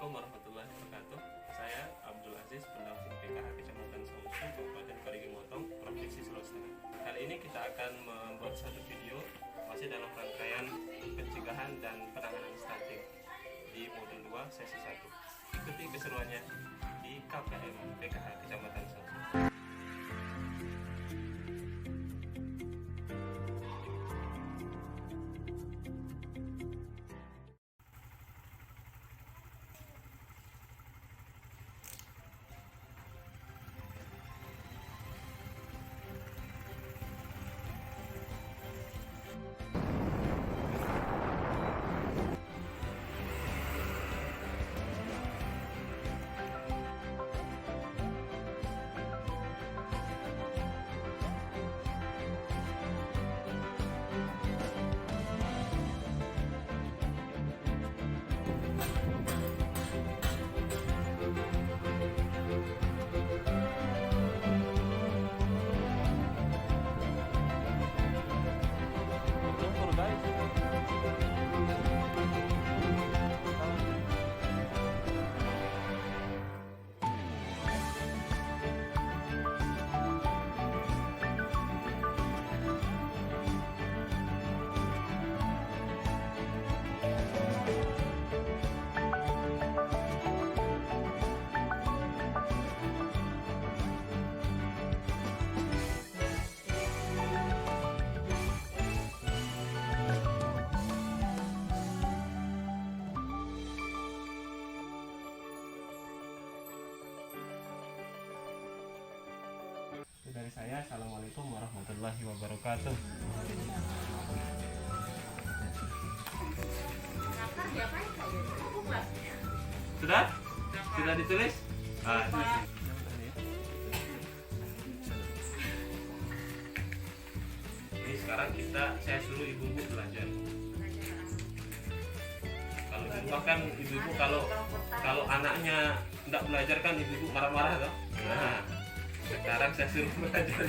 Assalamualaikum warahmatullahi wabarakatuh. Saya Abdul Aziz, pendamping PKH Kecamatan Sausu, Kabupaten Parigi Motong, Provinsi Sulawesi Tengah. Kali ini kita akan membuat satu video masih dalam rangkaian pencegahan dan penanganan stunting di modul 2 sesi 1. Ikuti keseruannya di KPM PKH Kecamatan Sausu. Dari saya, Assalamualaikum warahmatullahi wabarakatuh. Sudah? Sudah ditulis? Tulis. Ini sekarang saya suruh ibu-ibu belajar. Kalau di rumah kan ibu-ibu kalau anaknya tidak belajar kan ibu-ibu marah-marah toh. Nah, sekarang saya suruh belajar.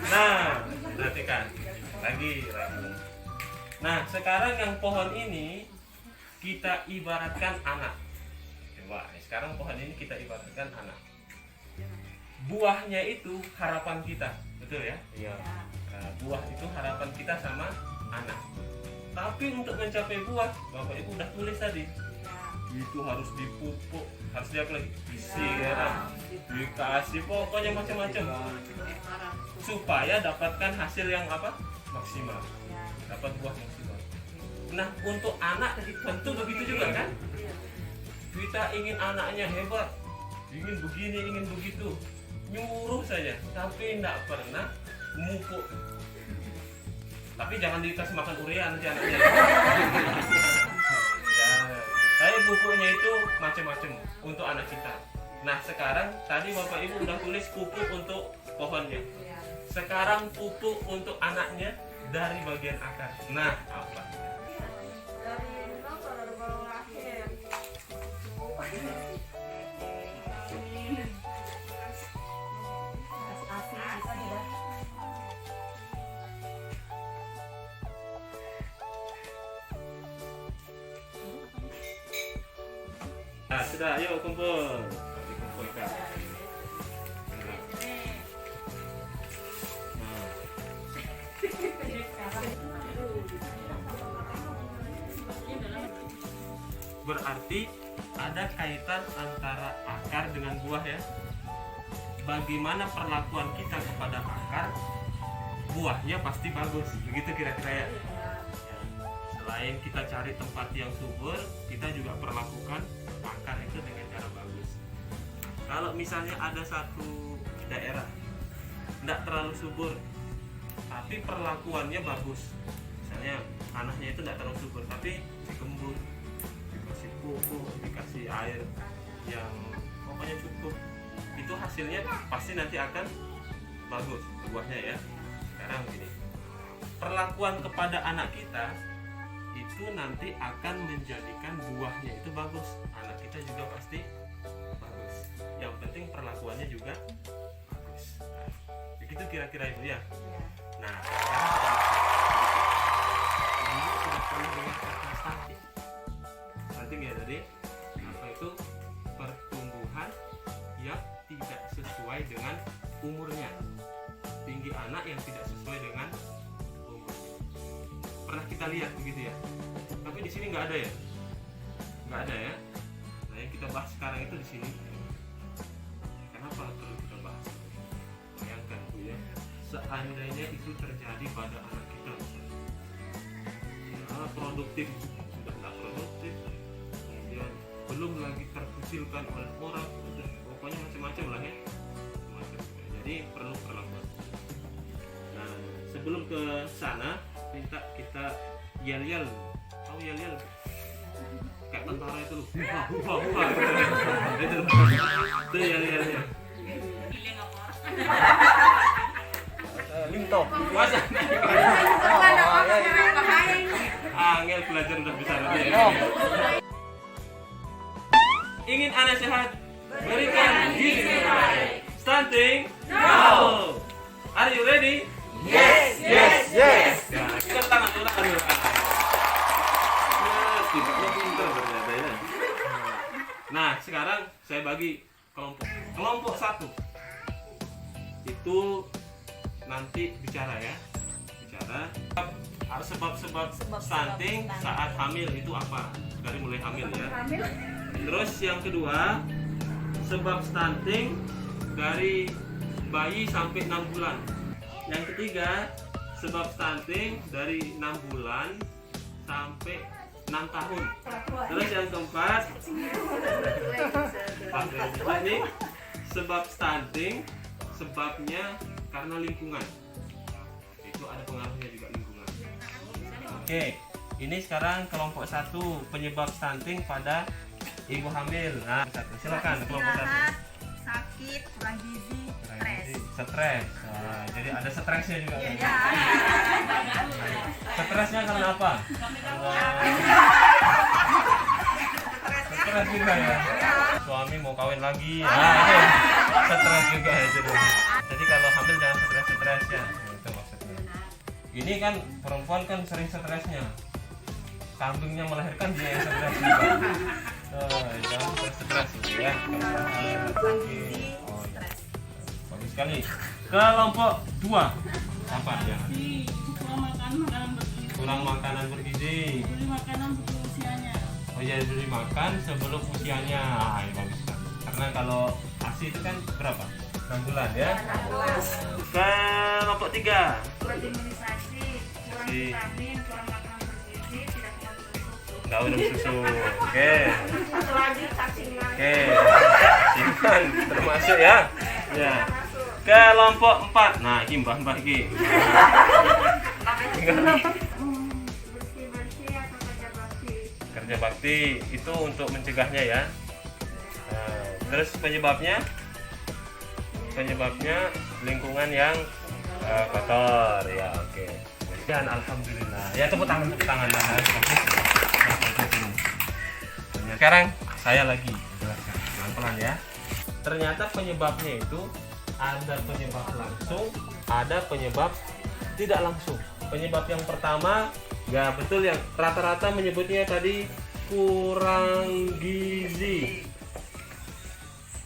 Nah, perhatikan lagi. Nah, sekarang yang pohon ini kita ibaratkan anak. Coba, sekarang pohon ini kita ibaratkan anak. Buahnya itu harapan kita, betul ya? Iya. Nah, buah itu harapan kita sama anak. Tapi untuk mencapai buah, Bapak Ibu udah tulis tadi. Itu harus dipupuk, harus lagi disiram, dikasih pokoknya macam-macam supaya dapatkan hasil yang maksimal, dapat buah maksimal. Nah, untuk anak tentu begitu juga kan, kita ingin anaknya hebat, ingin begini, ingin begitu, nyuruh saja, tapi tidak pernah memupuk. Tapi jangan dikasih makan urea nanti anaknya. Tapi pupuknya itu macam-macam untuk anak kita. Nah, sekarang tadi Bapak Ibu udah tulis pupuk untuk pohonnya. Sekarang pupuk untuk anaknya dari bagian akar. Nah, apa? Dari baru lahir. Nah, sudah, ayo kumpul. Dikumpulkan. Berarti ada kaitan antara akar dengan buah ya. Bagaimana perlakuan kita kepada akar, buahnya pasti bagus. Begitu kira-kira ya. Selain kita cari tempat yang subur, kita juga perlakukan akar itu dengan cara bagus. Kalau misalnya ada satu daerah tidak terlalu subur, tapi perlakuannya bagus, misalnya tanahnya itu tidak terlalu subur, tapi digembur, dikasih pupuk, dikasih air yang pokoknya cukup, itu hasilnya pasti nanti akan bagus buahnya ya. Sekarang begini, perlakuan kepada anak kita itu nanti akan menjadikan buahnya itu bagus, anak kita juga pasti bagus. Yang penting perlakuannya juga bagus. Nah, begitu kira-kira itu ya. Nah, sekarang ibu sudah pernah dengar kata stunting? kita lihat begitu ya. Tapi di sini nggak ada ya, nggak ada ya. Nah yang kita bahas sekarang itu di sini. Kenapa perlu kita bahas? Bayangkan Bu ya, seandainya itu terjadi pada anak kita, ya, produktif sudah nggak produktif, kemudian belum lagi terkucilkan oleh orang, pokoknya macam-macam lah ya, macam. Jadi perlu perlakuan. Nah sebelum ke sana minta kita yel-yel, tahu yel-yel? Kayak tentara itu loh, wah, itu yel-yel. Linto. Masa? Angel belajar udah bisa lebih. Ingin anak sehat? Berikan gizi terbaik. Stunting? No. Are you ready? Yes. Nah, kita tangan dulu. Tidaknya pintar ternyata ya. Nah, sekarang saya bagi kelompok. Kelompok 1 itu nanti bicara ya, sebab-sebab stunting saat hamil itu apa, dari mulai hamil ya. Terus yang kedua, sebab stunting dari bayi sampai 6 bulan. Yang ketiga, sebab stunting dari 6 bulan sampai 6 tahun. Terus yang keempat, ini sebab stunting sebabnya karena lingkungan. Itu ada pengaruhnya juga lingkungan. Oke, ini sekarang kelompok 1 penyebab stunting pada ibu hamil. Nah, silakan kelompok 1. Sakit, kurang gizi, Stres. Nah, jadi ada stresnya juga. Stresnya karena apa? Stres juga ya. Suami mau kawin lagi. Nah, itu stres juga ya. Jadi kalau hamil jangan stres ya. Itu maksudnya. Ini kan perempuan kan sering stresnya. Kambingnya melahirkan dia yang stres juga. Jangan stres ya. Bagus sekali. Kelompok 2 apa ya? Kurang makanan bergizi. Beli makanan sebelum usianya. Oh ya, beli makan sebelum usianya. Ah, ya, bagus sekali. Karena kalau ASI itu kan berapa? 6 bulan ya. Kelompok 3. kurang imunisasi, kurang vitamin, kurang makanan bergizi, tidak minum susu. Nggak minum susu. Oke. Satu lagi cacingan. Oke. Simpan termasuk ya. Ya. Kelompok 4. Nah, ini mbah-mbah iki. Bersih-bersih atau kerja bakti. Kerja bakti itu untuk mencegahnya ya. Nah, terus penyebabnya lingkungan yang kotor ya. Oke. Dan alhamdulillah ya, tepuk tangan lah. Sekarang saya lagi jelaskan pelan-pelan ya. Ternyata penyebabnya itu ada penyebab langsung, ada penyebab tidak langsung. Penyebab yang pertama ya betul, yang rata-rata menyebutnya tadi kurang gizi.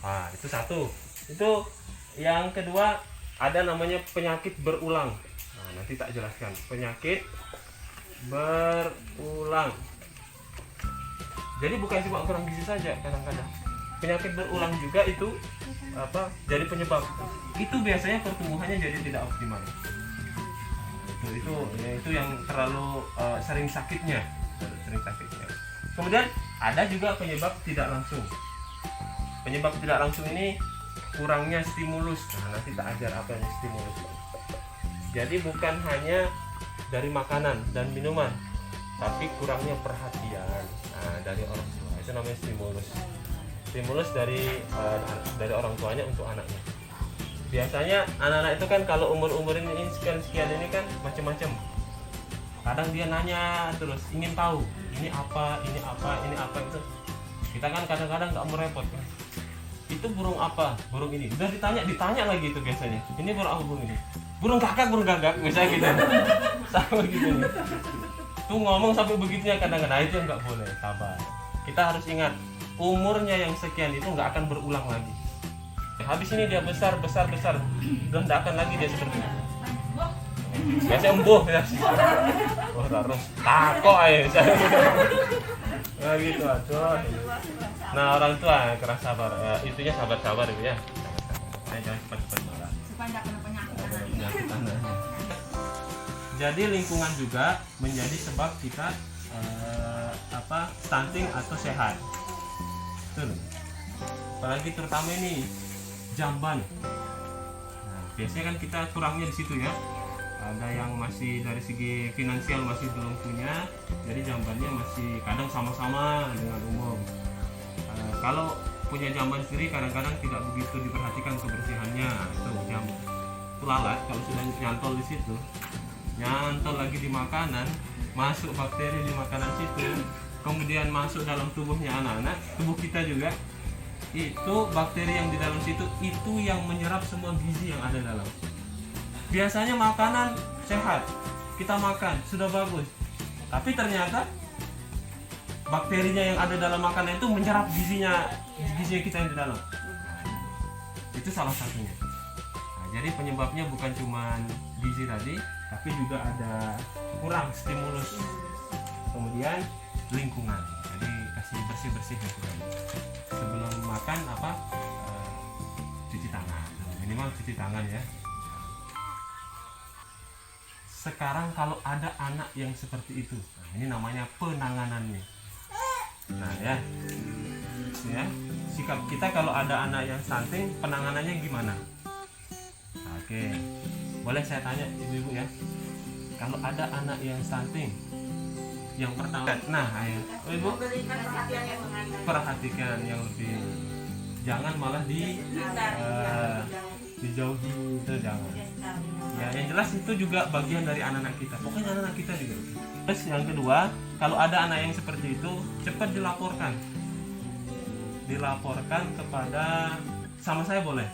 Nah, itu satu. Itu yang kedua, ada namanya penyakit berulang. Nah, nanti tak jelaskan. Penyakit berulang. Jadi bukan cuma kurang gizi saja, kadang-kadang penyakit berulang juga itu jadi penyebab. Itu biasanya pertumbuhannya jadi tidak optimal. Itu yang terlalu sering sakitnya. Kemudian ada juga penyebab tidak langsung. Penyebab tidak langsung ini kurangnya stimulus. Nah, nanti tak ajar apa yang stimulus. Jadi bukan hanya dari makanan dan minuman, tapi kurangnya perhatian dari orang tua. Itu namanya stimulus. Stimulus dari orang tuanya untuk anaknya. Biasanya anak-anak itu kan kalau umur ini sekian ini kan macam-macam. Kadang dia nanya terus, ingin tahu ini apa itu. Kita kan kadang-kadang nggak mau repot kan. Itu burung apa? Burung ini. Udah ditanya lagi itu biasanya. Ini burung apa, burung ini? Burung gagak, misalnya gitu. Sama gitu nih. Tuh ngomong sampai begitunya kadang-kadang, itu yang nggak boleh. Sabar. Kita harus ingat, umurnya yang sekian itu nggak akan berulang lagi. Habis ini dia besar, udah nggak akan lagi dia seperti itu. Biasanya embuh ya. Oh, harus takok aja. Nah gitu atuh. Nah orang tua keras sabar, intinya sabar-sabar ibu ya. Sabar-sabar. Jangan cepat-cepat marah. Supaya tidak kena penyakit anak. Penyakit anak. Jadi lingkungan juga menjadi sebab kita stunting atau sehat. Betul. Apalagi terutama ini jamban. Nah, biasanya kan kita kurangnya di situ ya. Ada yang masih dari segi finansial masih belum punya, jadi jambannya masih kadang sama-sama dengan umum. Kalau punya jamban sendiri kadang-kadang tidak begitu diperhatikan kebersihannya, itu jamban. Itu lalat kalau sudah nyantol di situ, nyantol lagi di makanan, masuk bakteri di makanan situ, kemudian masuk dalam tubuhnya anak-anak, tubuh kita juga. Itu bakteri yang di dalam situ itu yang menyerap semua gizi yang ada dalam. Biasanya makanan sehat, kita makan sudah bagus, tapi ternyata bakterinya yang ada dalam makanan itu menyerap gizinya kita yang di dalam. Itu salah satunya. Nah, jadi penyebabnya bukan cuma gizi tadi, tapi juga ada kurang stimulus, kemudian lingkungan. Jadi kasih bersih sebelum makan cuci tangan, minimal cuci tangan ya. Sekarang kalau ada anak yang seperti itu, nah ini namanya penanganannya. Nah ya, sikap kita kalau ada anak yang stunting, penanganannya gimana? Oke, boleh saya tanya ibu-ibu ya, kalau ada anak yang stunting, yang pertama, nah ayo, ibu perhatikan yang lebih, jangan malah dijauhi, itu jangan. Ya, yang jelas itu juga bagian dari anak-anak kita. Pokoknya anak-anak kita juga. Terus yang kedua, kalau ada anak yang seperti itu, cepat dilaporkan. Dilaporkan kepada sama saya boleh.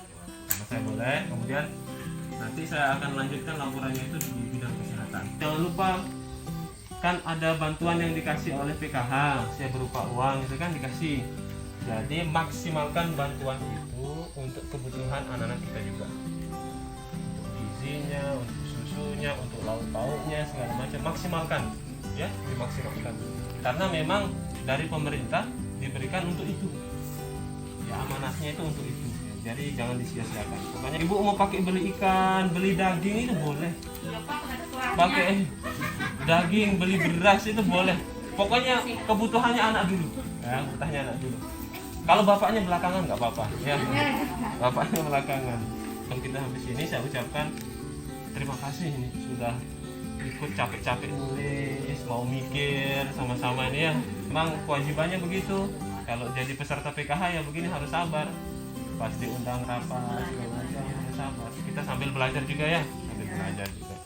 Kemudian nanti saya akan lanjutkan laporannya itu di bidang kesehatan. Jangan lupa kan ada bantuan yang dikasih oleh PKH, saya berupa uang itu kan dikasih. Jadi maksimalkan bantuan itu untuk kebutuhan anak-anak kita juga. Gizinya, untuk susunya, untuk lauk pauknya segala macam maksimalkan ya, dimaksimalkan karena memang dari pemerintah diberikan untuk itu ya, amanahnya itu untuk itu, jadi jangan disia-siakan. Pokoknya ibu mau pakai beli ikan, beli daging itu boleh, pakai daging, beli beras itu boleh, pokoknya kebutuhannya anak dulu ya, kebutuhannya anak dulu. Kalau bapaknya belakangan nggak apa-apa ya, bapaknya belakangan. Kalau kita habis ini saya ucapkan terima kasih ini sudah ikut capek-capek nulis, mau mikir sama-sama ini ya. Memang kewajibannya begitu. Kalau jadi peserta PKH ya begini, harus sabar. Pas diundang rapat segala macam harus sabar. Kita sambil belajar juga ya, sambil belajar juga.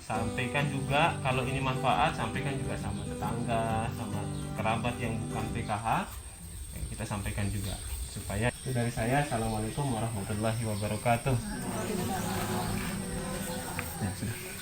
Sampaikan juga kalau ini manfaat, sampaikan juga sama tetangga, sama kerabat yang bukan PKH. Kita sampaikan juga supaya. Itu dari saya. Assalamualaikum warahmatullahi wabarakatuh. Ya, sudah.